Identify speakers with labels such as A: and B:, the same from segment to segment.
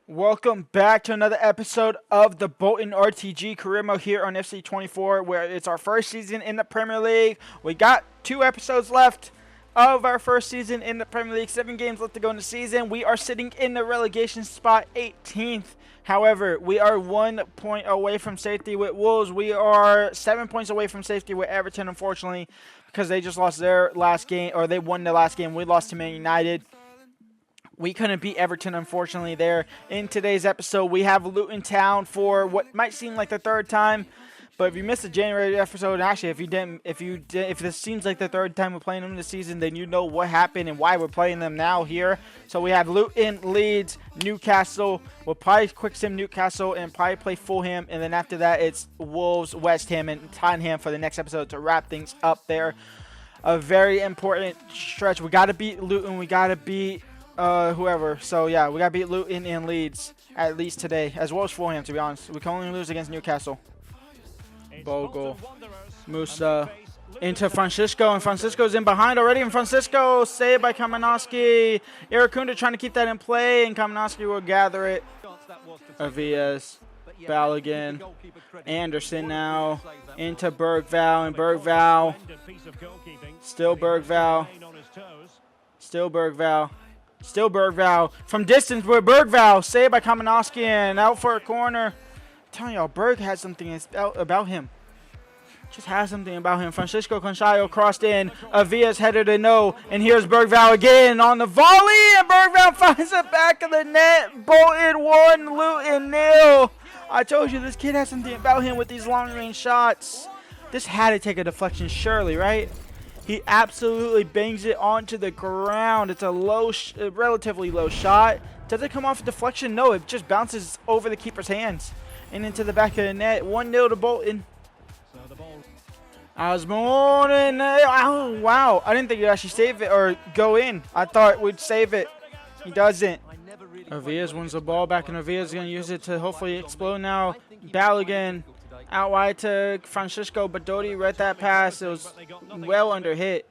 A: Welcome back to another episode of the Bolton RTG Career Mode here on FC24, where it's our first season in the Premier League. We got 2 episodes left of our first season in the Premier League. 7 games left to go in the season. We are sitting in the relegation spot 18th. However, we are 1 point away from safety with Wolves. We are 7 points away from safety with Everton, unfortunately, because they just lost their last game, or they won their last game. We lost to Man United. We couldn't beat Everton, unfortunately, there. In today's episode, we have Luton Town for what might seem like the 3rd time. But if you missed the January episode, and actually, if this seems like the 3rd time we're playing them this season, then you know what happened and why we're playing them now here. So we have Luton, Leeds, Newcastle. We'll probably quick sim Newcastle and probably play Fulham. And then after that, it's Wolves, West Ham, and Tottenham for the next episode to wrap things up there. A very important stretch. We got to beat Luton. We got to beat whoever. So yeah, we gotta beat Luton and Leeds at least today, as well as Fulham, to be honest. We can only lose against Newcastle. Bogle, Musa into Francisco, and Francisco's in behind already, and Francisco saved by Kamenowski. Irakunda trying to keep that in play, and Kamenowski will gather it. Avias, Balogun, Anderson now into Bergval, and Bergval, still Bergval, still Bergval. Still Bergval from distance with Bergval. Saved by Kamenowski and out for a corner. I'm telling y'all, Berg has something about him. Just has something about him. Francisco Conchayo crossed in. Avia's headed to no. And here's Bergval again on the volley. And Bergval finds the back of the net. Bolton 1, Luton 0. I told you this kid has something about him with these long range shots. This had to take a deflection, surely, right? He absolutely bangs it onto the ground. It's a relatively low shot. Does it come off a deflection? No, it just bounces over the keeper's hands and into the back of the net. 1-0 to Bolton. Osborne, and oh, wow. I didn't think he'd actually save it or go in. I thought we'd save it. He doesn't. Avias wins the ball back, and Avias going to use it to hopefully explode now. Balogun. Out wide to Francisco, but Doty read that pass. It was well under hit.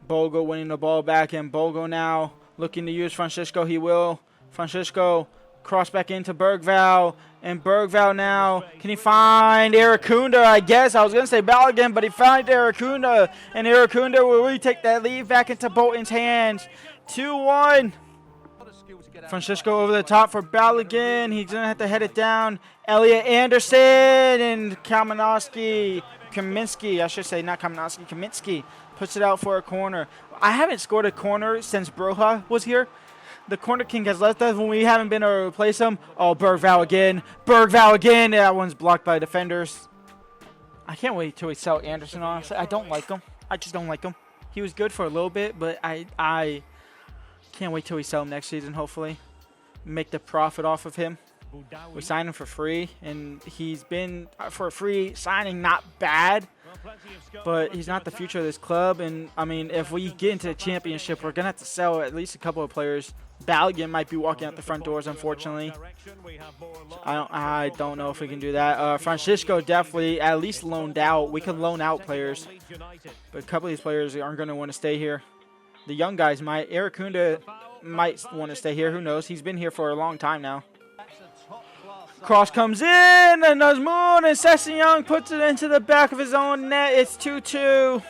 A: Bogo winning the ball back, and Bogo now looking to use Francisco. He will. Francisco cross back into Bergval, and Bergval now. Can he find Irakunda? I guess I was going to say Balogun, but he found Irakunda, and Irakunda will really take that lead back into Bolton's hands. 2-1. Francisco over the top for Balogun. He's going to have to head it down. Elliot Anderson and Kamenowski. Kaminsky, I should say, not Kamenowski. Kaminsky puts it out for a corner. I haven't scored a corner since Broha was here. The corner king has left us when we haven't been able to replace him. Oh, Bergval again. Bergval again. That one's blocked by defenders. I can't wait till we sell Anderson, honestly. I don't like him. I just don't like him. He was good for a little bit, but I can't wait till we sell him next season, hopefully. Make the profit off of him. We signed him for free, and he's been, for a free signing, not bad. But he's not the future of this club. And, I mean, if we get into the championship, we're going to have to sell at least a couple of players. Balogun might be walking out the front doors, unfortunately. I don't know if we can do that. Francisco definitely at least loaned out. We could loan out players. But a couple of these players aren't going to want to stay here. The young guys might. Irakunda might want to stay here. Who knows? He's been here for a long time now. Cross comes in, and Nazmoon, and Sessegnon puts it into the back of his own net. It's 2-2.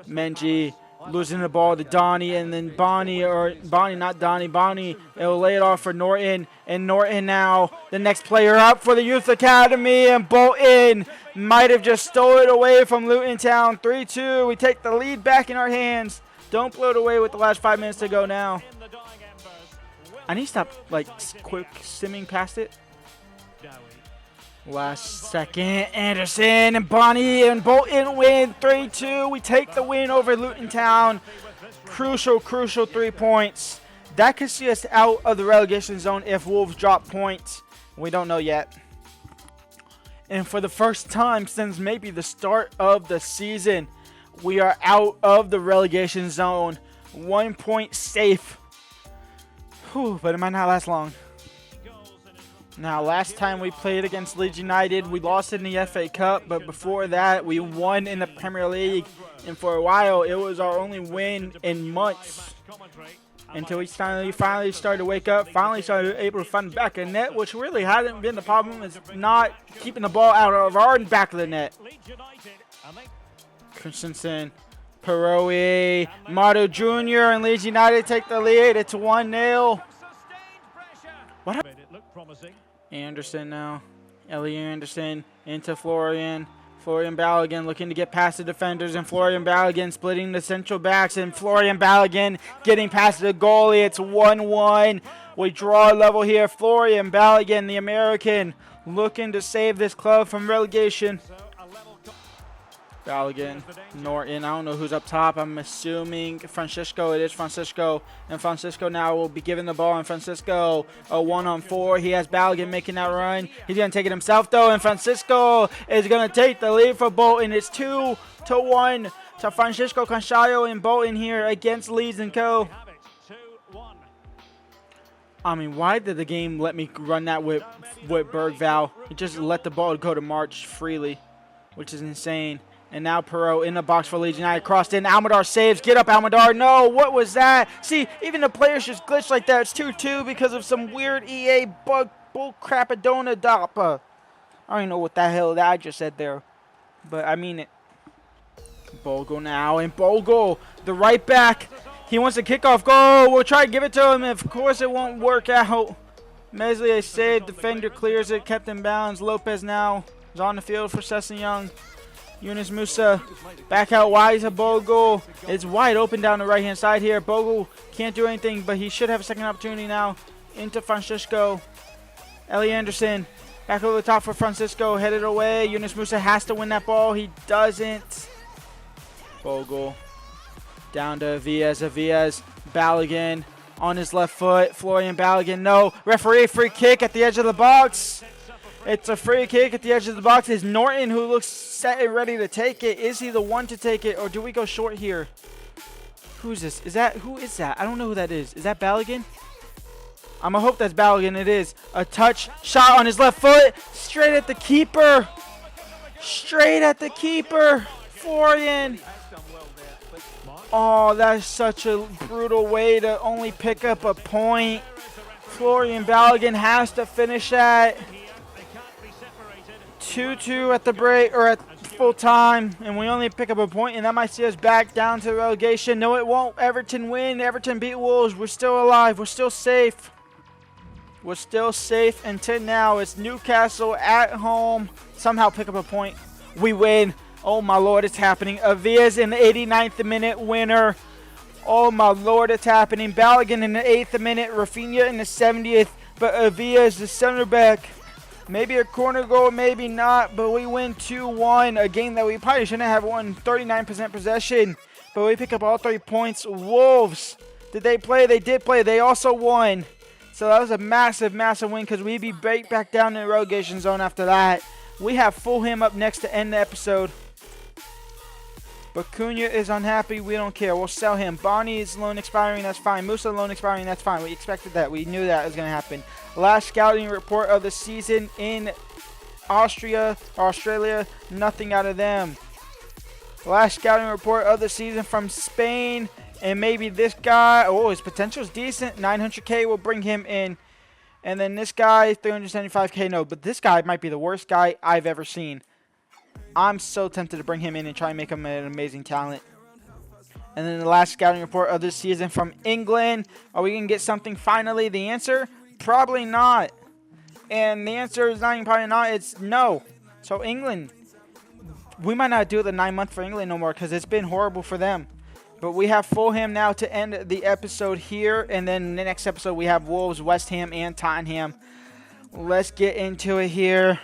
A: Menji losing the ball to Donny, and then Bonnie, not Donny, Bonnie, it'll lay it off for Norton, and Norton now, the next player up for the Youth Academy, and Bolton might have just stole it away from Luton Town. 3-2, we take the lead back in our hands. Don't blow it away with the last 5 minutes to go now. I need to stop, like, quick simming past it. Last second, Anderson and Bonnie and Bolton win 3-2. We take the win over Luton Town. Crucial 3 points. That could see us out of the relegation zone if Wolves drop points. We don't know yet. And for the first time since maybe the start of the season, we are out of the relegation zone. 1 point safe. Whew, but it might not last long. Now, last time we played against Leeds United, we lost in the FA Cup, but before that, we won in the Premier League And for a while, it was our only win in months. Until we finally started to wake up, finally started able to find the back of the net, which really hasn't been the problem, is not keeping the ball out of our back of the net. Christensen, Perot, Mato Jr. and Leeds United take the lead. It's 1-0. What happened? Anderson now. Ellie Anderson into Florian. Florian Balogun looking to get past the defenders, and Florian Balogun splitting the central backs, and Florian Balogun getting past the goalie. It's 1-1. We draw a level here. Florian Balogun, the American, looking to save this club from relegation. Balogun, Norton, I don't know who's up top. I'm assuming Francisco. It is Francisco. And Francisco now will be given the ball. And Francisco, a 1-on-4. He has Balogun making that run. He's going to take it himself, though. And Francisco is going to take the lead for Bolton. It's 2-1 to Francisco Conchayo and Bolton here against Leeds & Co. I mean, why did the game let me run that with Bergval? It just let the ball go to March freely, which is insane. And now Perot in the box for Leeds United. Crossed in. Almadar saves. Get up, Almadar. No, what was that? See, even the players just glitch like that. It's 2-2 because of some weird EA bug bull crapadona doppa. I don't even know what the hell that I just said there. But I mean it. Bogle now. And Bogle, the right back. He wants a kickoff goal. We'll try to give it to him. Of course, it won't work out. Meslier saved. Defender clears it. Kept in bounds. Lopez now is on the field for Sessignon. Yunus Musa back out wide to Bogle. It's wide open down the right-hand side here. Bogle can't do anything, but he should have a second opportunity now. Into Francisco. Ellie Anderson back over the top for Francisco. Headed away. Yunus Musa has to win that ball. He doesn't. Bogle down to Avias. Avias. Balogun on his left foot. Florian Balogun. No. Referee free kick at the edge of the box. It's a free kick at the edge of the box. Is Norton, who looks set and ready to take it. Is he the one to take it, or do we go short here? Who's this? Who is that? I don't know who that is. Is that Balogun? I'm going to hope that's Balogun. It is. A touch shot on his left foot. Straight at the keeper. Straight at the keeper. Florian. Oh, that's such a brutal way to only pick up a point. Florian Balogun has to finish that. 2-2 at the break, or at full time, and we only pick up a point, and that might see us back down to relegation. No, it won't. Everton win. Everton beat Wolves. We're still alive. We're still safe. We're still safe until now. It's Newcastle at home. Somehow pick up a point. We win. Oh, my Lord, it's happening. Avias in the 89th minute winner. Oh, my Lord, it's happening. Balogun in the 8th minute. Rafinha in the 70th, but Avias, the center back. Maybe a corner goal, maybe not, but we win 2-1, a game that we probably shouldn't have won. 39% possession, but we pick up all 3 points. Wolves, did they play? They did play. They also won. So that was a massive, massive win because we'd be back down in the relegation zone after that. We have Fulham up next to end the episode. But Cunha is unhappy. We don't care. We'll sell him. Bonnie's loan expiring. That's fine. Musa loan expiring. That's fine. We expected that. We knew that was going to happen. Last scouting report of the season in Australia. Nothing out of them. Last scouting report of the season from Spain. And maybe this guy. Oh, his potential is decent. 900K will bring him in. And then this guy, 375K. No, but this guy might be the worst guy I've ever seen. I'm so tempted to bring him in and try and make him an amazing talent. And then the last scouting report of this season from England. Are we going to get something finally? The answer? Probably not. And the answer is not even probably not. It's no. So England, we might not do the 9 month for England no more because it's been horrible for them. But we have Fulham now to end the episode here. And then the next episode we have Wolves, West Ham, and Tottenham. Let's get into it here.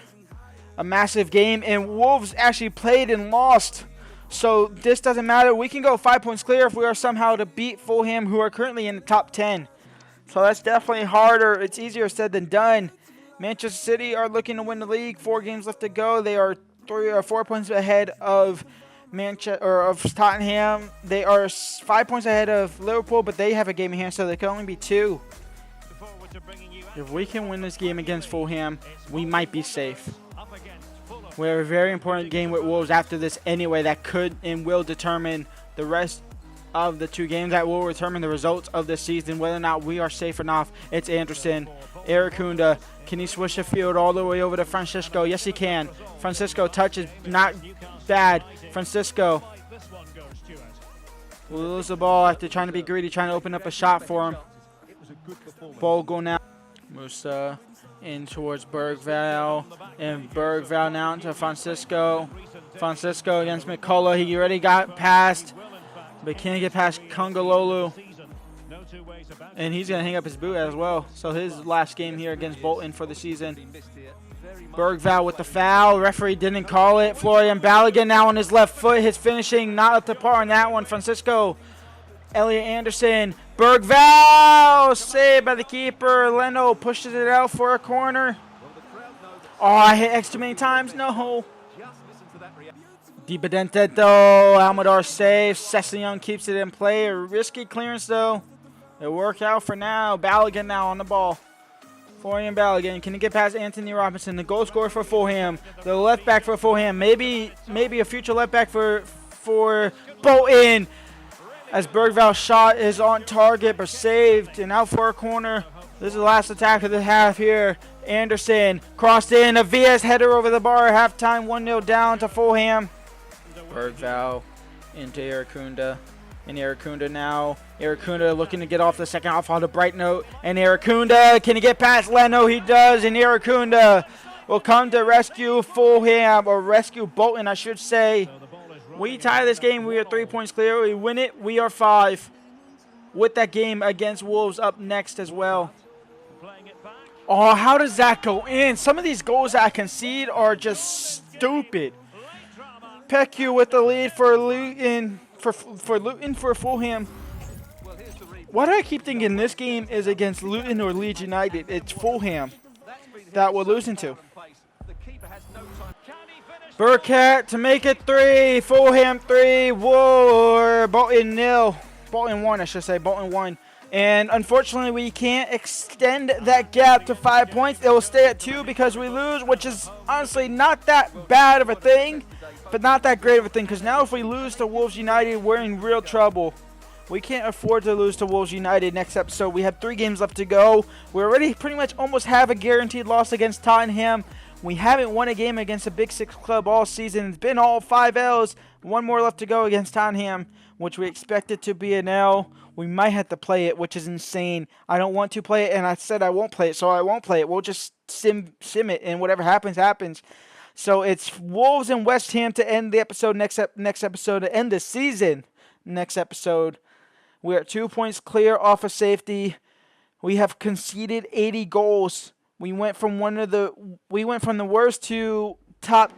A: A massive game, and Wolves actually played and lost. So this doesn't matter. We can go 5 points clear if we are somehow to beat Fulham, who are currently in the top 10. So that's definitely harder. It's easier said than done. Manchester City are looking to win the league. 4 games left to go. They are 3 or 4 points ahead of Tottenham. They are 5 points ahead of Liverpool, but they have a game in hand, so they can only be 2. If we can win this game against Fulham, we might be safe. We have a very important game with Wolves after this anyway that could and will determine the rest of the 2 games that will determine the results of this season, whether or not we are safe or not. It's Anderson. Irakunda. Can he switch the field all the way over to Francisco? Yes, he can. Francisco touches not bad. Francisco will lose the ball after trying to be greedy, trying to open up a shot for him. Bogle now. Musa in towards Bergval. And Bergval now into Francisco. Francisco against McCullough. He already got past, but can't get past Kungalolu. And he's going to hang up his boot as well. So his last game here against Bolton for the season. Bergval with the foul. Referee didn't call it. Florian Balogun now on his left foot. His finishing not up to par on that one. Francisco. Elliot Anderson. Bergval. Saved by the keeper. Leno pushes it out for a corner. Oh, I hit X too many times. No. Di Benedetto. Almadar saves. Sessegnon keeps it in play. A risky clearance though. It'll work out for now. Balogun now on the ball. Florian Balogun. Can he get past Anthony Robinson? The goal scorer for Fulham. The left back for Fulham. Maybe a future left back for Bolton. As Bergval's shot is on target but saved and out for a corner. This is the last attack of the half here. Anderson crossed in. A VS header over the bar. Halftime 1-0 down to Fulham. Bergval into Irakunda. And Irakunda now. Irakunda looking to get off the second half on a bright note. And Irakunda, can he get past Leno? He does. And Irakunda will come to rescue Fulham, or rescue Bolton, I should say. We tie this game. We are 3 points clear. We win it. We are 5. With that game against Wolves up next as well. Oh, how does that go in? Some of these goals that I concede are just stupid. Peku with the lead for Luton. For Luton for Fulham. Why do I keep thinking this game is against Luton or Leeds United? It's Fulham that we're losing to. Burkett to make it 3. Fulham 3. War. Bolton 0. Bolton 1, I should say. Bolton 1. And unfortunately, we can't extend that gap to 5 points. It will stay at 2 because we lose, which is honestly not that bad of a thing, but not that great of a thing. Because now if we lose to Wolves United, we're in real trouble. We can't afford to lose to Wolves United next episode. We have 3 games left to go. We already pretty much almost have a guaranteed loss against Tottenham. We haven't won a game against a Big 6 club all season. It's been all 5 L's. 1 more left to go against Tottenham, which we expected to be an L. We might have to play it, which is insane. I don't want to play it, and I said I won't play it, so I won't play it. We'll just sim it, and whatever happens, happens. So it's Wolves and West Ham to end the episode, next episode, to end the season. Next episode. We are 2 points clear off of safety. We have conceded 80 goals. We went from the worst to top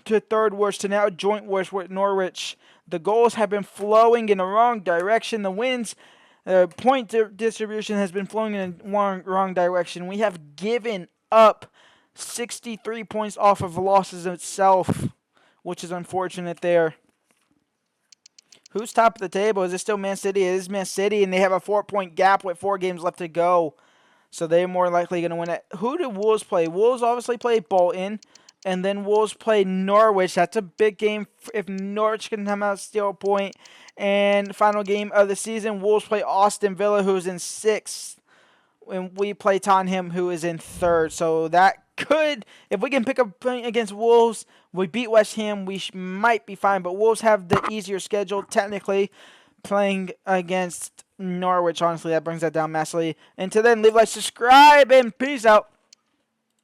A: to third worst to now joint worst with Norwich. The goals have been flowing in the wrong direction. The wins, point distribution has been flowing in the wrong direction. We have given up 63 points off of losses itself, which is unfortunate there. Who's top of the table? Is it still Man City? It is Man City, and they have a 4-point gap with 4 games left to go. So they're more likely going to win it. Who did Wolves play? Wolves obviously play Bolton, and then Wolves play Norwich. That's a big game if Norwich can come out steal a point. And final game of the season, Wolves play Aston Villa, who's in 6th. And we play Tottenham, who is in 3rd. So that could, if we can pick up a point against Wolves, we beat West Ham, we might be fine. But Wolves have the easier schedule, technically, playing against Norwich. Honestly, that brings that down massively. Until then, leave a like, subscribe, and peace out.